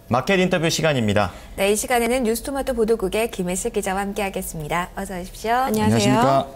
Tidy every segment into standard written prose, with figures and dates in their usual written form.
마켓 인터뷰 시간입니다. 네, 이 시간에는 뉴스토마토 보도국의 김혜슬 기자와 함께하겠습니다. 어서 오십시오. 안녕하십니까.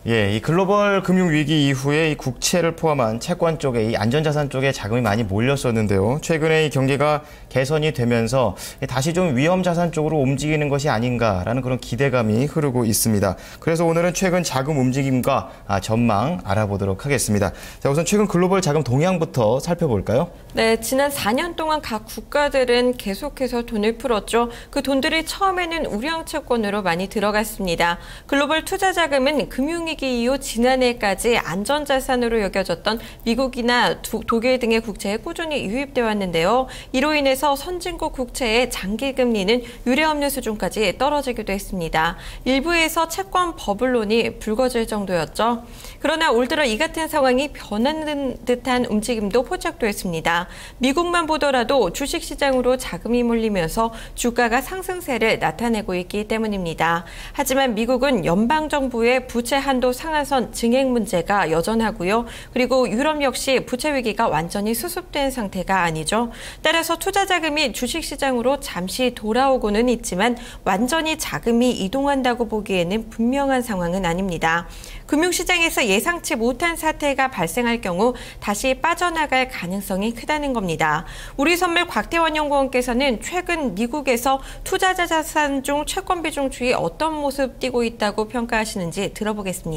이 글로벌 금융 위기 이후에 이 국채를 포함한 채권 쪽에 이 안전자산 쪽에 자금이 많이 몰렸었는데요. 최근에 이 경기가 개선이 되면서 다시 좀 위험자산 쪽으로 움직이는 것이 아닌가라는 그런 기대감이 흐르고 있습니다. 그래서 오늘은 최근 자금 움직임과 전망 알아보도록 하겠습니다. 자, 우선 최근 글로벌 자금 동향부터 살펴볼까요? 네, 지난 4년 동안 각 국가들은 계속해서 돈을 풀었죠. 그 돈들이 처음에는 우량 채권으로 많이 들어갔습니다. 글로벌 투자 자금은 금융위기 이후 지난해까지 안전자산으로 여겨졌던 미국이나 독일 등의 국채에 꾸준히 유입되어 왔는데요. 이로 인해서 선진국 국채의 장기 금리는 유례없는 수준까지 떨어지기도 했습니다. 일부에서 채권 버블론이 불거질 정도였죠. 그러나 올 들어 이 같은 상황이 변하는 듯한 움직임도 포착됐습니다. 미국만 보더라도 주식시장으로 자금이 몰리면서 주가가 상승세를 나타내고 있기 때문입니다. 하지만 미국은 연방정부의 부채 한도 상한선 증액 문제가 여전하고요. 그리고 유럽 역시 부채 위기가 완전히 수습된 상태가 아니죠. 따라서 투자 자금이 주식시장으로 잠시 돌아오고는 있지만 완전히 자금이 이동한다고 보기에는 분명한 상황은 아닙니다. 금융시장에서 예상치 못한 사태가 발생할 경우 다시 빠져나갈 가능성이 크다는 겁니다. 우리 선물 곽태원 연구원께서는 최근 미국에서 투자자 자산 중 채권 비중 추이 어떤 모습 띠고 있다고 평가하시는지 들어보겠습니다.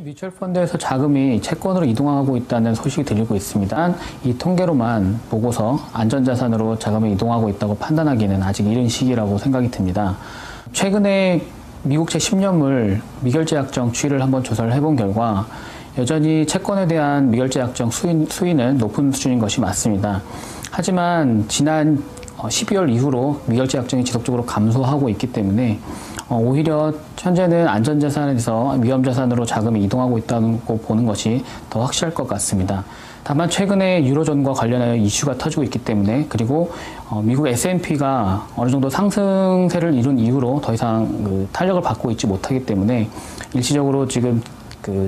뮤추얼 펀드에서 자금이 채권으로 이동하고 있다는 소식이 들리고 있습니다. 이 통계로만 보고서 안전자산으로 자금이 이동하고 있다고 판단하기는 아직 이른 시기라고 생각이 듭니다. 최근에 미국채 10년물 미결제 약정 추이를 한번 조사를 해본 결과 여전히 채권에 대한 미결제 약정 수위는 높은 수준인 것이 맞습니다. 하지만 지난 12월 이후로 미결제 약정이 지속적으로 감소하고 있기 때문에 오히려 현재는 안전자산에서 위험자산으로 자금이 이동하고 있다는 거 보는 것이 더 확실할 것 같습니다. 다만 최근에 유로존과 관련하여 이슈가 터지고 있기 때문에 그리고 미국 S&P가 어느 정도 상승세를 이룬 이후로 더 이상 탄력을 받고 있지 못하기 때문에 일시적으로 지금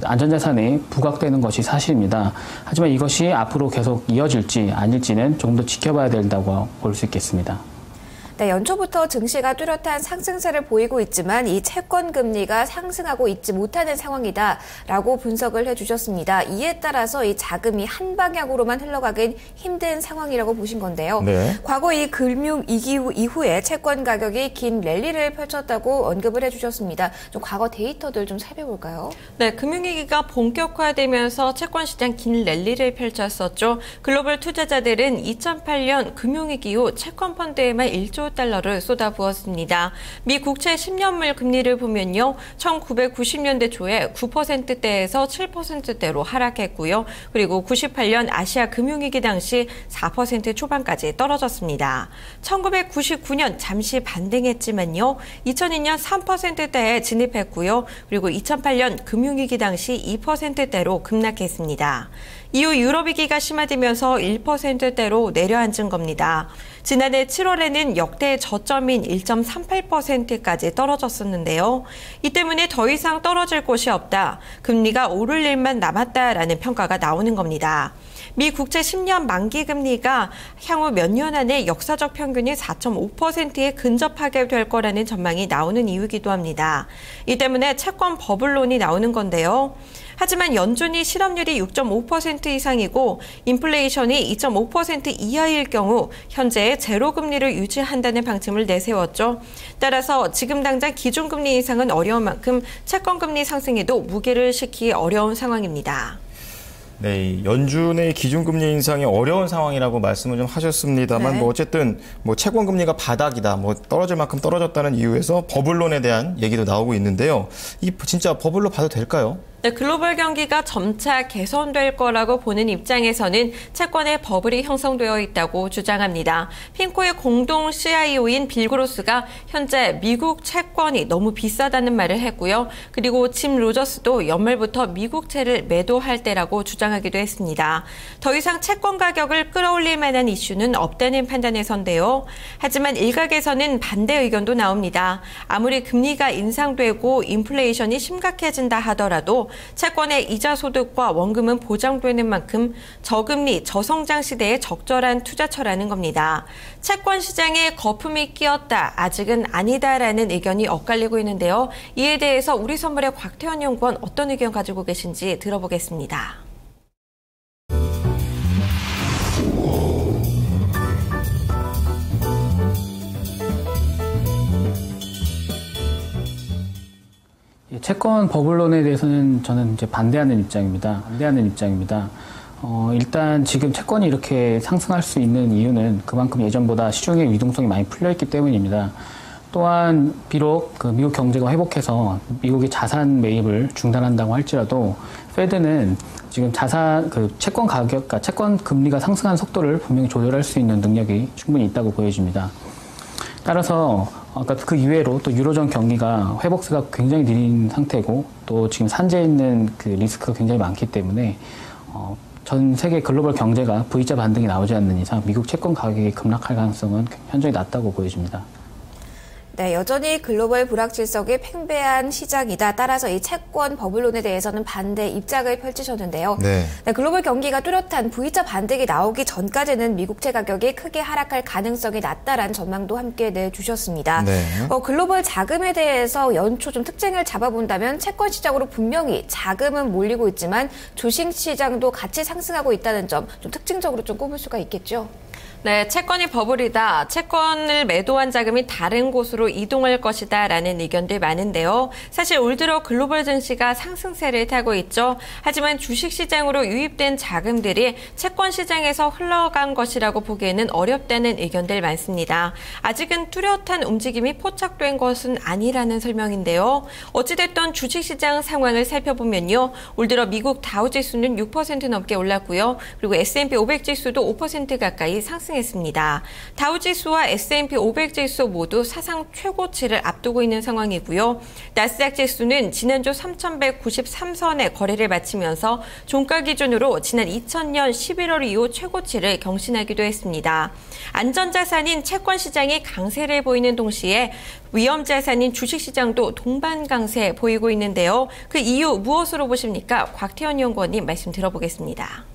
안전자산이 부각되는 것이 사실입니다. 하지만 이것이 앞으로 계속 이어질지 아닐지는 조금 더 지켜봐야 된다고 볼 수 있겠습니다. 네, 연초부터 증시가 뚜렷한 상승세를 보이고 있지만 이 채권 금리가 상승하고 있지 못하는 상황이다라고 분석을 해주셨습니다. 이에 따라서 이 자금이 한 방향으로만 흘러가긴 힘든 상황이라고 보신 건데요. 네. 과거 이 금융 위기 이후에 채권 가격이 긴 랠리를 펼쳤다고 언급을 해주셨습니다. 좀 과거 데이터들 좀 살펴볼까요? 네, 금융위기가 본격화되면서 채권 시장 긴 랠리를 펼쳤었죠. 글로벌 투자자들은 2008년 금융위기 이후 채권 펀드에만 1조 달러를 쏟아부었습니다. 미 국채 10년물 금리를 보면요. 1990년대 초에 9%대에서 7%대로 하락했고요. 그리고 98년 아시아 금융위기 당시 4% 초반까지 떨어졌습니다. 1999년 잠시 반등했지만요. 2002년 3%대에 진입했고요. 그리고 2008년 금융위기 당시 2%대로 급락했습니다. 이후 유럽위기가 심화되면서 1%대로 내려앉은 겁니다. 지난해 7월에는 역대 저점인 1.38%까지 떨어졌었는데요. 이 때문에 더 이상 떨어질 곳이 없다. 금리가 오를 일만 남았다라는 평가가 나오는 겁니다. 미 국채 10년 만기 금리가 향후 몇 년 안에 역사적 평균이 4.5%에 근접하게 될 거라는 전망이 나오는 이유이기도 합니다. 이 때문에 채권 버블론이 나오는 건데요. 하지만 연준이 실업률이 6.5% 이상이고 인플레이션이 2.5% 이하일 경우 현재 제로 금리를 유지한다는 방침을 내세웠죠. 따라서 지금 당장 기준금리 인상은 어려운 만큼 채권금리 상승에도 무게를 실기 어려운 상황입니다. 네, 연준의 기준금리 인상이 어려운 상황이라고 말씀을 좀 하셨습니다만, 네. 어쨌든 채권금리가 바닥이다, 떨어질 만큼 떨어졌다는 이유에서 버블론에 대한 얘기도 나오고 있는데요. 이 진짜 버블로 봐도 될까요? 네, 글로벌 경기가 점차 개선될 거라고 보는 입장에서는 채권의 버블이 형성되어 있다고 주장합니다. 핑코의 공동 CIO인 빌 그로스가 현재 미국 채권이 너무 비싸다는 말을 했고요. 그리고 짐 로저스도 연말부터 미국채를 매도할 때라고 주장하기도 했습니다. 더 이상 채권 가격을 끌어올릴 만한 이슈는 없다는 판단에 선데요. 하지만 일각에서는 반대 의견도 나옵니다. 아무리 금리가 인상되고 인플레이션이 심각해진다 하더라도 채권의 이자 소득과 원금은 보장되는 만큼 저금리, 저성장 시대에 적절한 투자처라는 겁니다. 채권 시장에 거품이 끼었다, 아직은 아니다라는 의견이 엇갈리고 있는데요. 이에 대해서 우리 선물의 곽태원 연구원 어떤 의견 가지고 계신지 들어보겠습니다. 채권 버블론에 대해서는 저는 이제 반대하는 입장입니다. 일단 지금 채권이 이렇게 상승할 수 있는 이유는 그만큼 예전보다 시중의 유동성이 많이 풀려있기 때문입니다. 또한 비록 미국 경제가 회복해서 미국의 자산 매입을 중단한다고 할지라도 페드는 지금 채권 가격, 그러니까 채권 금리가 상승한 속도를 분명히 조절할 수 있는 능력이 충분히 있다고 보여집니다. 따라서 아까 그 이외로 또 유로존 경기가 회복세가 굉장히 느린 상태고 또 지금 산재해 있는 그 리스크가 굉장히 많기 때문에 전 세계 글로벌 경제가 V자 반등이 나오지 않는 이상 미국 채권 가격이 급락할 가능성은 현저히 낮다고 보여집니다. 네, 여전히 글로벌 불확실성이 팽배한 시장이다. 따라서 이 채권 버블론에 대해서는 반대 입장을 펼치셨는데요. 네. 네, 글로벌 경기가 뚜렷한 V자 반등이 나오기 전까지는 미국채 가격이 크게 하락할 가능성이 낮다라는 전망도 함께 내주셨습니다. 네. 글로벌 자금에 대해서 연초 좀 특징을 잡아본다면 채권 시장으로 분명히 자금은 몰리고 있지만 주식 시장도 같이 상승하고 있다는 점 좀 특징적으로 좀 꼽을 수가 있겠죠. 네, 채권이 버블이다. 채권을 매도한 자금이 다른 곳으로 이동할 것이다 라는 의견들 많은데요. 사실 올 들어 글로벌 증시가 상승세를 타고 있죠. 하지만 주식시장으로 유입된 자금들이 채권 시장에서 흘러간 것이라고 보기에는 어렵다는 의견들 많습니다. 아직은 뚜렷한 움직임이 포착된 것은 아니라는 설명인데요. 어찌됐든 주식시장 상황을 살펴보면요. 올 들어 미국 다우지수는 6% 넘게 올랐고요. 그리고 S&P 500지수도 5% 가까이 상승했습니다. 다우지수와 S&P 500지수 모두 사상 최고치를 앞두고 있는 상황이고요. 나스닥 지수는 지난주 3,193선에 거래를 마치면서 종가 기준으로 지난 2000년 11월 이후 최고치를 경신하기도 했습니다. 안전자산인 채권 시장이 강세를 보이는 동시에 위험자산인 주식시장도 동반 강세 보이고 있는데요. 그 이유 무엇으로 보십니까? 곽태원 연구원님 말씀 들어보겠습니다.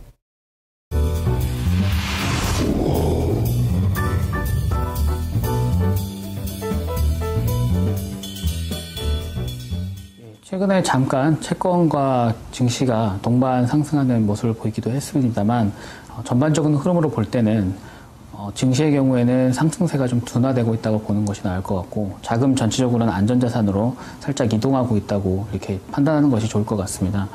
최근에 잠깐 채권과 증시가 동반 상승하는 모습을 보이기도 했습니다만 전반적인 흐름으로 볼 때는 증시의 경우에는 상승세가 좀 둔화되고 있다고 보는 것이 나을 것 같고 자금 전체적으로는 안전자산으로 살짝 이동하고 있다고 이렇게 판단하는 것이 좋을 것 같습니다.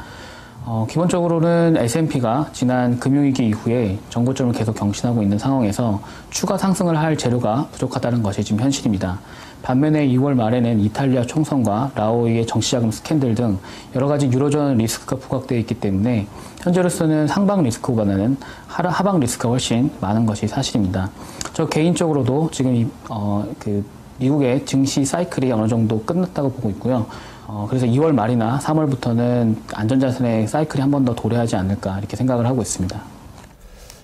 기본적으로는 S&P가 지난 금융위기 이후에 정고점을 계속 경신하고 있는 상황에서 추가 상승을 할 재료가 부족하다는 것이 지금 현실입니다. 반면에 2월 말에는 이탈리아 총선과 라오이의 정치자금 스캔들 등 여러 가지 유로존 리스크가 부각되어 있기 때문에 현재로서는 상방 리스크보다는 하방 리스크가 훨씬 많은 것이 사실입니다. 저 개인적으로도 지금 미국의 증시 사이클이 어느 정도 끝났다고 보고 있고요. 그래서 2월 말이나 3월부터는 안전자산의 사이클이 한 번 더 도래하지 않을까 이렇게 생각을 하고 있습니다.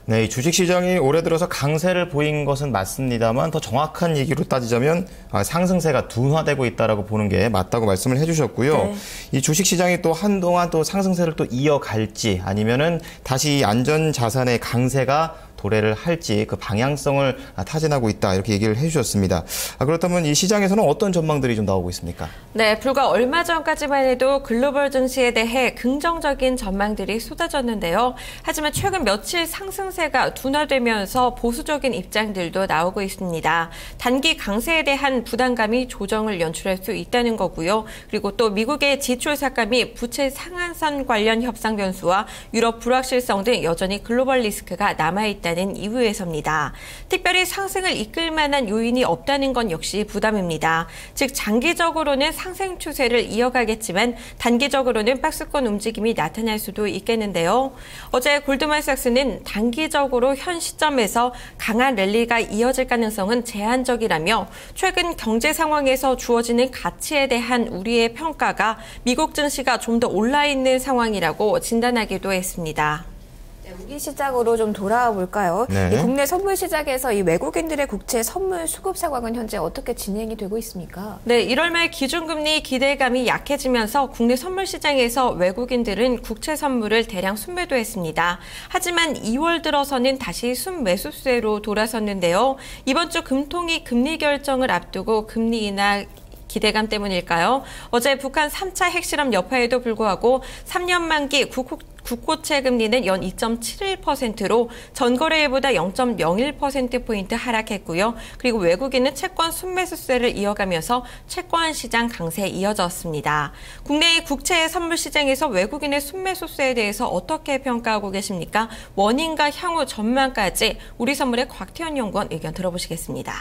네, 이 주식시장이 올해 들어서 강세를 보인 것은 맞습니다만 더 정확한 얘기로 따지자면 상승세가 둔화되고 있다라고 보는 게 맞다고 말씀을 해주셨고요. 네. 이 주식시장이 또 한동안 또 상승세를 또 이어갈지 아니면은 다시 안전자산의 강세가 도래를 할지 그 방향성을 타진하고 있다 이렇게 얘기를 해주셨습니다. 그렇다면 이 시장에서는 어떤 전망들이 좀 나오고 있습니까? 네, 불과 얼마 전까지만 해도 글로벌 증시에 대해 긍정적인 전망들이 쏟아졌는데요. 하지만 최근 며칠 상승세가 둔화되면서 보수적인 입장들도 나오고 있습니다. 단기 강세에 대한 부담감이 조정을 연출할 수 있다는 거고요. 그리고 또 미국의 지출 삭감이 부채 상한선 관련 협상 변수와 유럽 불확실성 등 여전히 글로벌 리스크가 남아있다. 있다는 이유에서입니다. 특별히 상승을 이끌 만한 요인이 없다는 건 역시 부담입니다. 즉 장기적으로는 상승 추세를 이어가겠지만 단기적으로는 박스권 움직임이 나타날 수도 있겠는데요. 어제 골드만삭스는 단기적으로 현 시점에서 강한 랠리가 이어질 가능성은 제한적이라며 최근 경제 상황에서 주어지는 가치에 대한 우리의 평가가 미국 증시가 좀 더 올라 있는 상황이라고 진단하기도 했습니다. 우리 시장으로 좀 돌아와 볼까요? 네. 이 국내 선물 시장에서 이 외국인들의 국채 선물 수급 상황은 현재 어떻게 진행이 되고 있습니까? 네, 1월 말 기준금리 기대감이 약해지면서 국내 선물 시장에서 외국인들은 국채 선물을 대량 순매도했습니다. 하지만 2월 들어서는 다시 순매수세로 돌아섰는데요. 이번 주 금통위 금리 결정을 앞두고 금리 인하 기대감 때문일까요? 어제 북한 3차 핵실험 여파에도 불구하고 3년 만기 국고채 금리는 연 2.71%로 전거래일보다 0.01%포인트 하락했고요. 그리고 외국인은 채권 순매수세를 이어가면서 채권 시장 강세에 이어졌습니다. 국내의 국채 선물 시장에서 외국인의 순매수세에 대해서 어떻게 평가하고 계십니까? 원인과 향후 전망까지 우리 선물의 곽태현 연구원 의견 들어보시겠습니다.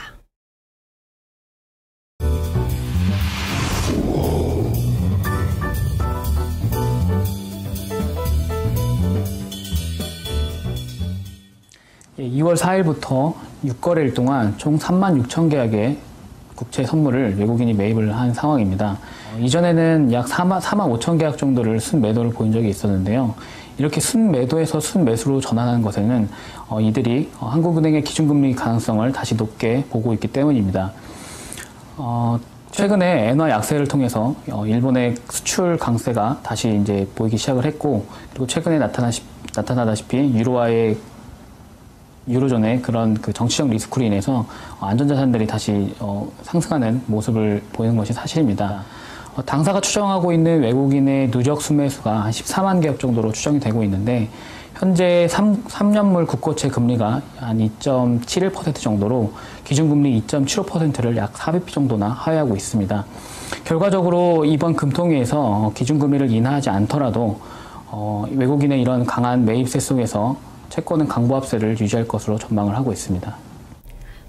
예, 2월 4일부터 6거래일 동안 총 36,000계약의 국채 선물을 외국인이 매입을 한 상황입니다. 이전에는 약 45,000계약 정도를 순매도를 보인 적이 있었는데요. 이렇게 순매도에서 순매수로 전환하는 것에는 이들이 한국은행의 기준금리 가능성을 다시 높게 보고 있기 때문입니다. 최근에 엔화 약세를 통해서 일본의 수출 강세가 다시 이제 보이기 시작을 했고, 그리고 최근에 나타나다시피 유로존의 그런 그 정치적 리스크로 인해서 안전자산들이 다시 상승하는 모습을 보이는 것이 사실입니다. 당사가 추정하고 있는 외국인의 누적 순매수가 한 14만 개업 정도로 추정이 되고 있는데, 현재 3년물 국고채 금리가 한 2.71% 정도로 기준금리 2.75%를 약 4bp 정도나 하회하고 있습니다. 결과적으로 이번 금통위에서 기준금리를 인하하지 않더라도 외국인의 이런 강한 매입세 속에서 채권은 강보합세를 유지할 것으로 전망을 하고 있습니다.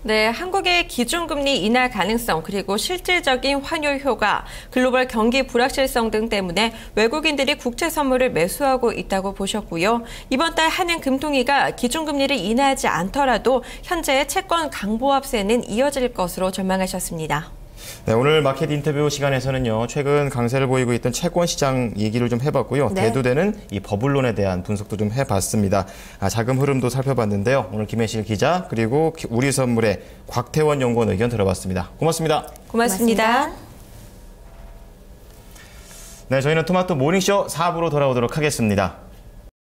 네, 한국의 기준금리 인하 가능성 그리고 실질적인 환율 효과, 글로벌 경기 불확실성 등 때문에 외국인들이 국채 선물을 매수하고 있다고 보셨고요. 이번 달 한은 금통위가 기준금리를 인하하지 않더라도 현재의 채권 강보합세는 이어질 것으로 전망하셨습니다. 네, 오늘 마켓 인터뷰 시간에서는요, 최근 강세를 보이고 있던 채권 시장 얘기를 좀 해봤고요. 네. 대두되는 이 버블론에 대한 분석도 좀 해봤습니다. 자금 흐름도 살펴봤는데요. 오늘 김혜실 기자 그리고 우리 선물의 곽태원 연구원 의견 들어봤습니다. 고맙습니다. 고맙습니다. 네, 저희는 토마토 모닝쇼 4부로 돌아오도록 하겠습니다.